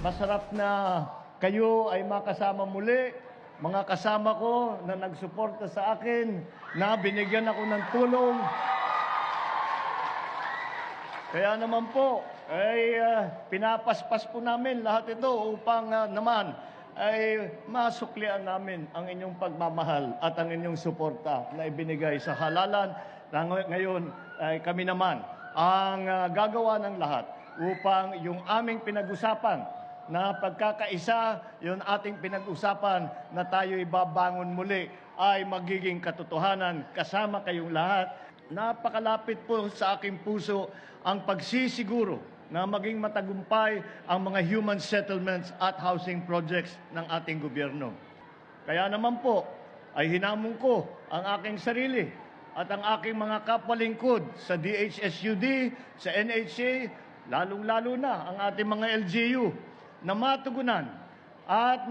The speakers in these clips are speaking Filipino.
Masarap na kayo ay makasama muli. Mga kasama ko na nagsuporta sa akin, na binigyan ako ng tulong. Kaya naman po, ay pinapaspas po namin lahat ito upang naman ay masuklian namin ang inyong pagmamahal at ang inyong suporta na ibinigay sa halalan na ngayon ay kami naman ang gagawa ng lahat upang yung aming pinag-usapan na pagkakaisa, yung ating pinag-usapan na tayo ibabangon muli ay magiging katotohanan kasama kayong lahat. Napakalapit po sa aking puso ang pagsisiguro na maging matagumpay ang mga human settlements at housing projects ng ating gobyerno. Kaya naman po ay hinamon ko ang aking sarili at ang aking mga kapwalingkod sa DHSUD, sa NHA, lalong-lalo na ang ating mga LGU na matugunan at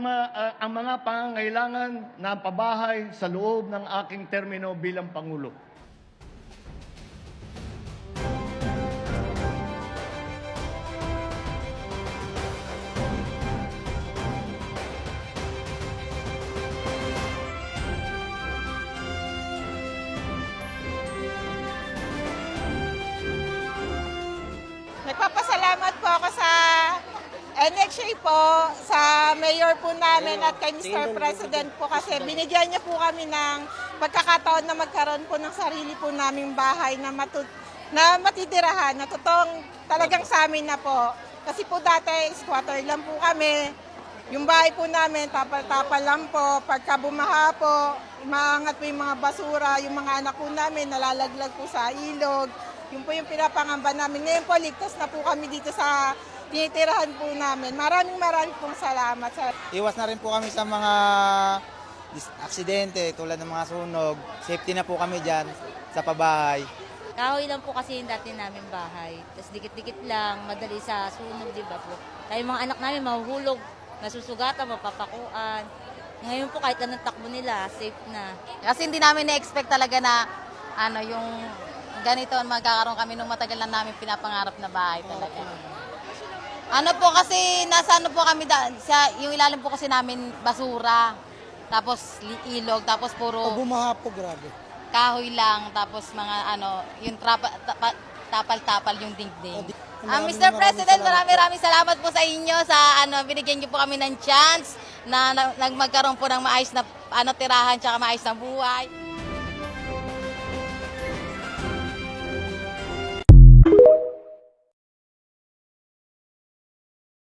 ang mga pangangailangan na pabahay sa loob ng aking termino bilang Pangulo. Nagpapasalamat po ako sa NHA po, sa mayor po namin at kay Mr. President po kasi binigyan niya po kami ng pagkakataon na magkaroon po ng sarili po naming bahay na matitirahan, na totoong talagang sa amin na po. Kasi po dati, squatter lang po kami. Yung bahay po namin, tapal-tapal lang po. Pagka bumaha po, maangat po yung mga basura, yung mga anak po namin nalalaglag po sa ilog. Yun po yung pinapangamba namin. Ngayon po, ligtas na po kami dito sa tinitirahan po namin. Maraming pong salamat. Iwas na rin po kami sa mga aksidente tulad ng mga sunog. Safety na po kami dyan sa pabahay. Kahoy lang po kasi yung dati namin bahay. Tapos dikit-dikit lang, madali sa sunog, di ba po? Tayo mga anak namin mahuhulog, nasusugatan, mapapakuan. Ngayon po kahit anong takbo nila, safe na. Kasi hindi namin na-expect talaga na yung ganito magkakaroon kami nung matagal na namin pinapangarap na bahay talaga. Kasi nasa po kami yung ilalim po kasi namin basura, tapos ilog, tapos puro Bumaha po, grabe. kahoy lang, tapos mga yung tapal-tapal yung dingding. Mr. President, maraming salamat po sa inyo sa binigyan niyo po kami ng chance na magkaroon po ng maayos na tirahan tsaka maayos na buhay.